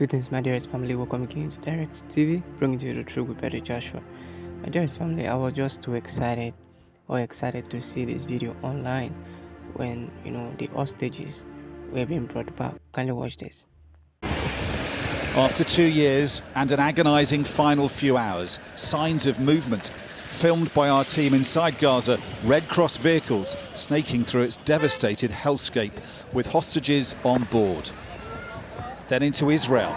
Greetings, my dearest family. Welcome again to Direct TV, bringing you the truth with Better Joshua. My dearest family, I was just too excited to see this video online when the hostages were being brought back. Can you watch this? After 2 years and an agonising final few hours, signs of movement. Filmed by our team inside Gaza, Red Cross vehicles snaking through its devastated hellscape with hostages on board. Then into Israel.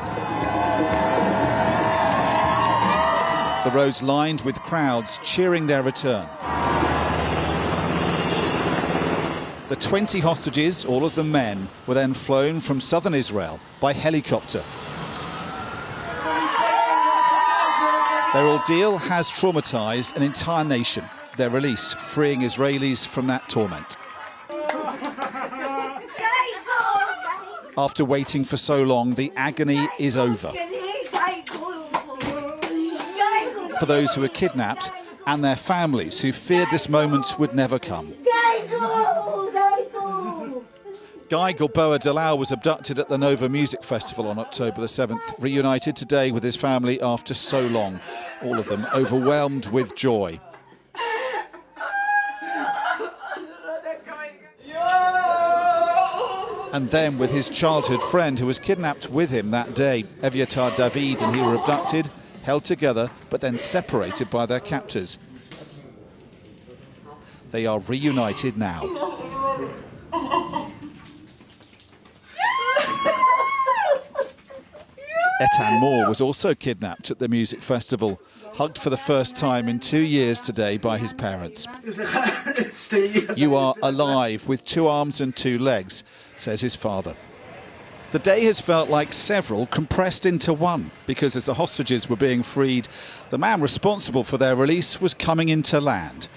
The roads lined with crowds cheering their return. The 20 hostages, all of them men, were then flown from southern Israel by helicopter. Their ordeal has traumatised an entire nation. Their release freeing Israelis from that torment. After waiting for so long, the agony is over. For those who were kidnapped and their families who feared this moment would never come. Guy Gilboa Delau was abducted at the Nova Music Festival on October the 7th, reunited today with his family after so long, all of them overwhelmed with joy. And then with his childhood friend who was kidnapped with him that day, Eviatar David and he were abducted, held together, but then separated by their captors. They are reunited now. Etan Moore was also kidnapped at the music festival, hugged for the first time in 2 years today by his parents. "You are alive with 2 arms and 2 legs," says his father. The day has felt like several compressed into one, because as the hostages were being freed, the man responsible for their release was coming into land.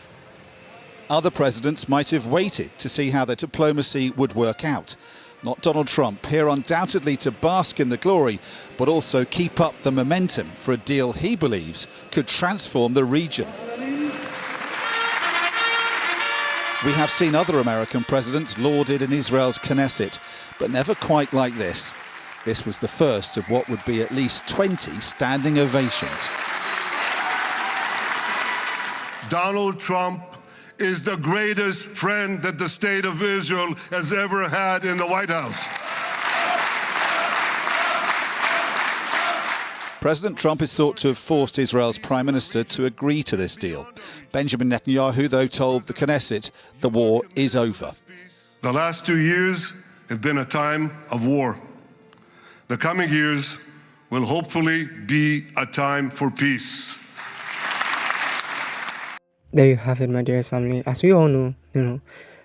Other presidents might have waited to see how their diplomacy would work out. Not Donald Trump, here undoubtedly to bask in the glory, but also keep up the momentum for a deal he believes could transform the region. We have seen other American presidents lauded in Israel's Knesset, but never quite like this. This was the first of what would be at least 20 standing ovations. Donald Trump is the greatest friend that the state of Israel has ever had in the White House. President Trump is thought to have forced Israel's Prime Minister to agree to this deal. Benjamin Netanyahu, though, told the Knesset the war is over. The last 2 years have been a time of war. The coming years will hopefully be a time for peace. There you have it, my dearest family. As we all know,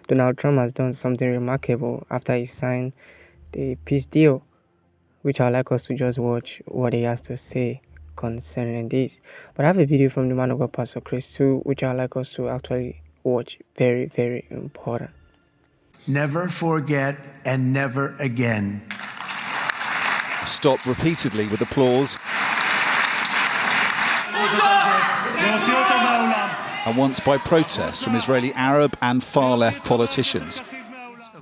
Donald Trump has done something remarkable after he signed the peace deal, which I'd like us to just watch what he has to say concerning this. But I have a video from the man of God, Pastor Chris, too, which I'd like us to actually watch. Very, very important. Never forget and never again. Stopped repeatedly with applause. And once by protest from Israeli Arab and far-left politicians.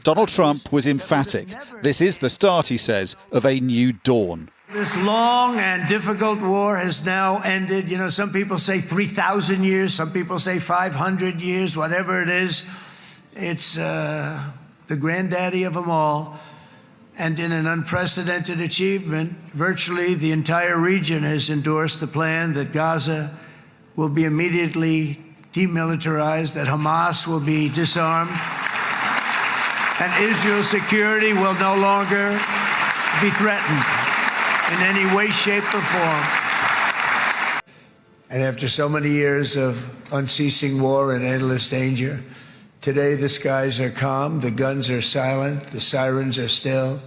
Donald Trump was emphatic. This is the start, he says, of a new dawn. This long and difficult war has now ended. Some people say 3,000 years, some people say 500 years, whatever it is. It's the granddaddy of them all. And in an unprecedented achievement, virtually the entire region has endorsed the plan that Gaza will be immediately demilitarized, that Hamas will be disarmed, and Israel's security will no longer be threatened in any way, shape, or form. And after so many years of unceasing war and endless danger, today the skies are calm, the guns are silent, the sirens are still,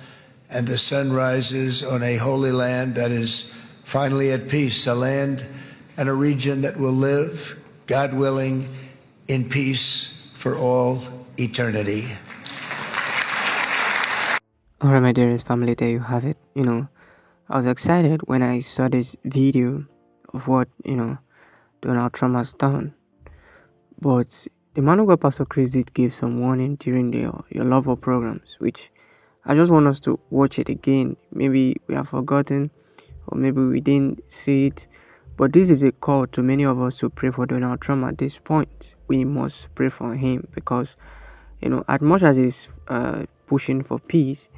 and the sun rises on a holy land that is finally at peace, a land and a region that will live, God willing, in peace for all eternity. All right, my dearest family, there you have it. I was excited when I saw this video of what, Donald Trump has done. But the man of God, Pastor Chris, did give some warning during your Love Up programs, which I just want us to watch it again. Maybe we have forgotten, or maybe we didn't see it. But this is a call to many of us to pray for Donald Trump at this point. We must pray for him because, as much as he's pushing for peace,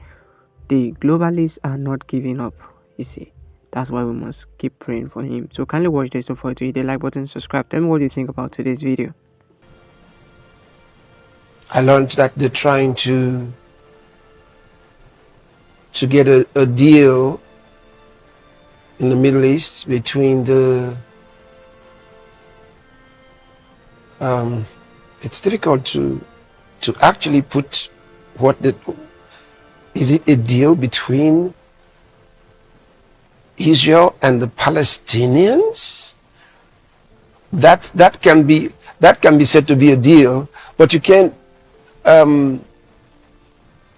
the globalists are not giving up. You see, that's why we must keep praying for him. So kindly watch this. Don't forget to hit the like button, subscribe. Tell me what you think about today's video. I learned that they're trying to get a deal in the Middle East between the it's difficult to actually put is it a deal between Israel and the Palestinians? That can be said to be a deal, but you can't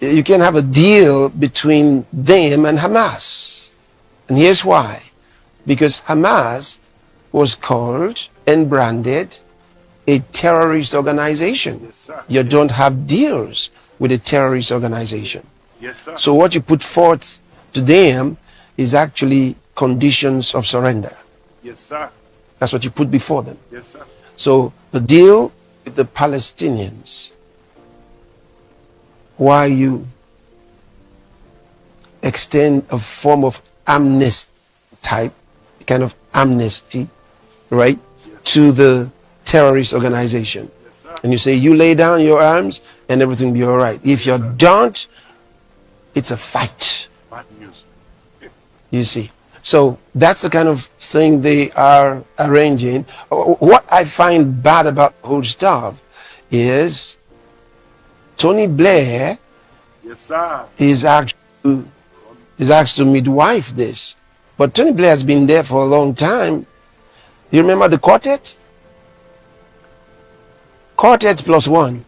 have a deal between them and Hamas. And here's why. Because Hamas was called and branded a terrorist organization. Yes, you don't have deals with a terrorist organization. Yes, sir. So what you put forth to them is actually conditions of surrender. Yes, sir. That's what you put before them. Yes, sir. So the deal with the Palestinians, why you extend a form of amnesty type, kind of amnesty, right, to the terrorist organization. Yes, sir. And you say, you lay down your arms and everything will be all right. If you don't, it's a fight. Bad news. You see. So that's the kind of thing they are arranging. What I find bad about the whole stuff is Tony Blair Yes, sir. is asked to midwife this. But Tony Blair has been there for a long time. You remember the quartet? Quartet plus one.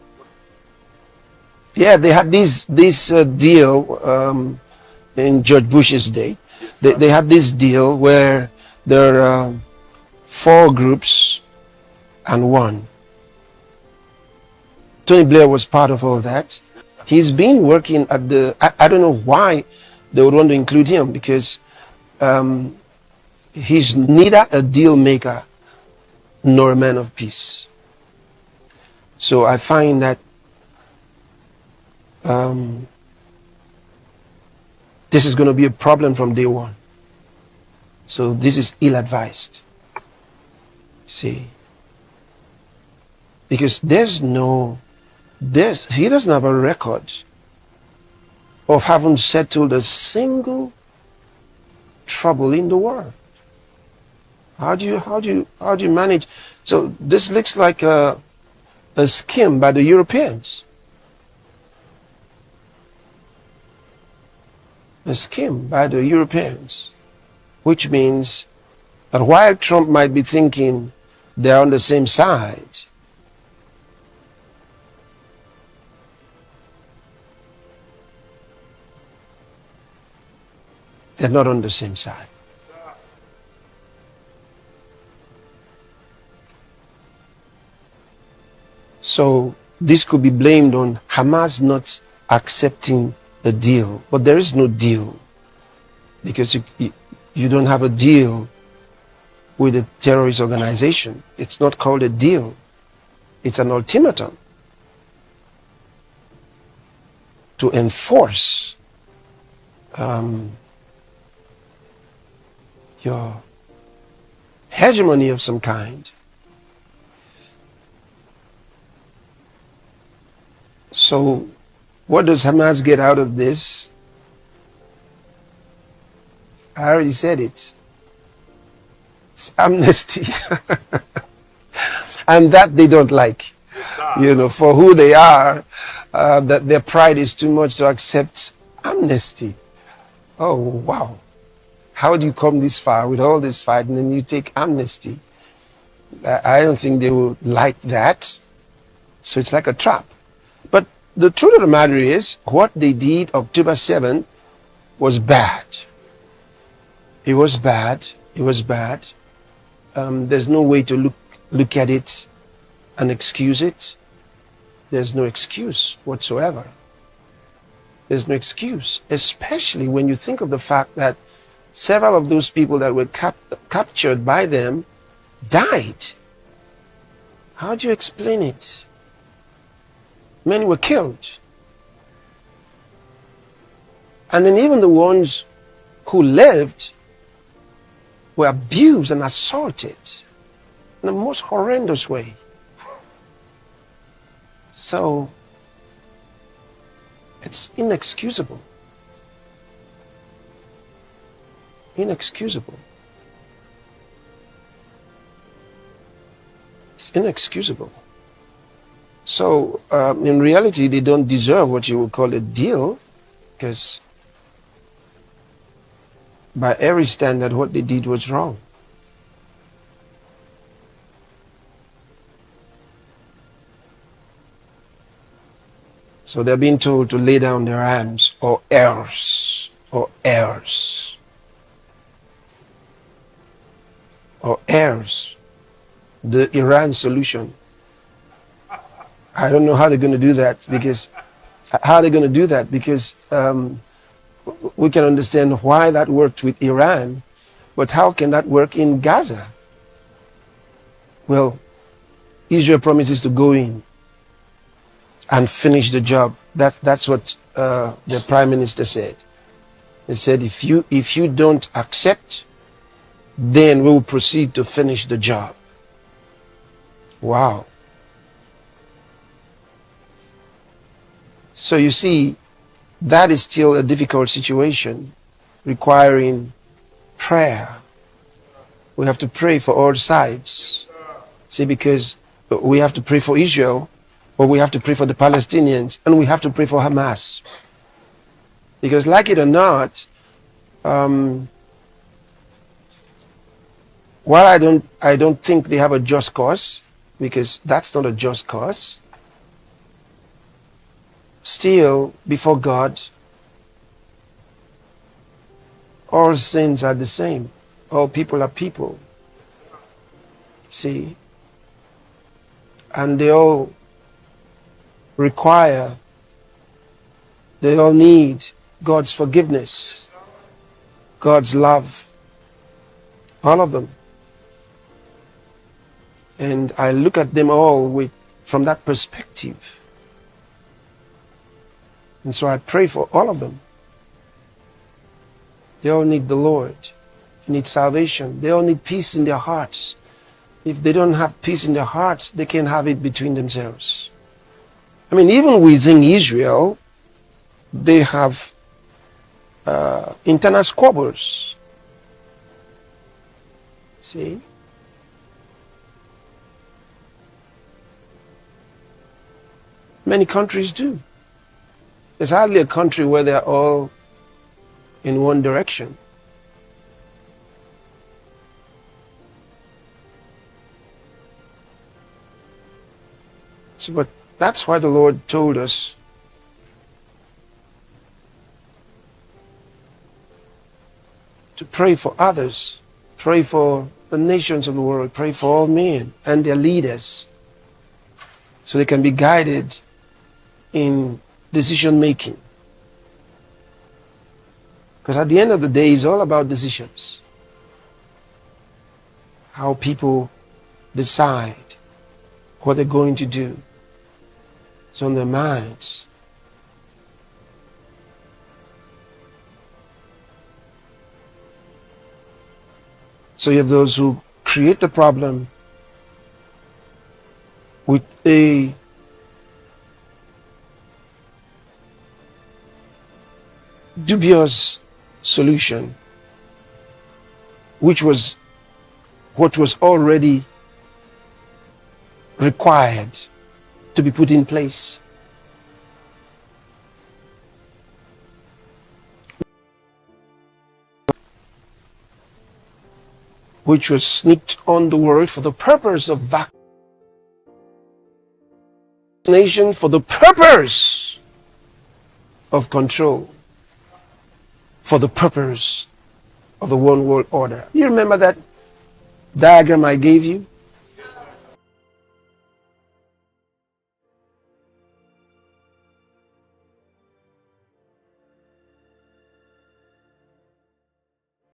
Yeah, they had this deal in George Bush's day. They had this deal where there are 4 groups and one. Tony Blair was part of all that. He's been working at the, I don't know why they would want to include him, because he's neither a deal maker nor a man of peace. So I find that this is going to be a problem from day one. So this is ill-advised. See? Because he doesn't have a record of having settled a single trouble in the world. How do you manage? So this looks like a scheme by the Europeans. A scheme by the Europeans, which means that while Trump might be thinking they're on the same side, they're not on the same side. So this could be blamed on Hamas not accepting a deal, but there is no deal, because you don't have a deal with a terrorist organization. It's not called a deal. It's an ultimatum to enforce your hegemony of some kind. So what does Hamas get out of this? I already said it. It's amnesty. And that they don't like. Yes, For who they are, that their pride is too much to accept amnesty. Oh, wow. How do you come this far with all this fight and then you take amnesty? I don't think they will like that. So it's like a trap. But the truth of the matter is, what they did October 7th was bad. It was bad. It was bad. There's no way to look at it and excuse it. There's no excuse whatsoever. There's no excuse, especially when you think of the fact that several of those people that were captured by them died. How do you explain it? Many were killed. And then even the ones who lived were abused and assaulted in the most horrendous way. So, it's inexcusable. Inexcusable. It's inexcusable. So, in reality, they don't deserve what you would call a deal, because by every standard, what they did was wrong. So they're being told to lay down their arms, or else, or else, or else. The Iran solution. I don't know how they're going to do that, because we can understand why that worked with Iran, but how can that work in Gaza? Well, Israel promises to go in and finish the job. That's what the Prime Minister said. He said, if you don't accept, then we will proceed to finish the job. Wow. So you see, that is still a difficult situation requiring prayer. We have to pray for all sides. See, because we have to pray for Israel, but we have to pray for the Palestinians, and we have to pray for Hamas. Because like it or not, while I don't think they have a just cause, because that's not a just cause, still, before God, all sins are the same. All people are people. See? And they all need God's forgiveness, God's love, all of them. And I look at them all from that perspective. And so I pray for all of them. They all need the Lord. They need salvation. They all need peace in their hearts. If they don't have peace in their hearts, they can't have it between themselves. I mean, even within Israel, they have internal squabbles. See? Many countries do. There's hardly a country where they're all in one direction. So, but that's why the Lord told us to pray for others, pray for the nations of the world, pray for all men and their leaders, so they can be guided in decision making. Because at the end of the day, it's all about decisions. How people decide what they're going to do. It's on their minds. So you have those who create the problem with a dubious solution, which was what was already required to be put in place. Which was sneaked on the world for the purpose of vaccination, for the purpose of control, for the purpose of the one world order. You remember that diagram I gave you?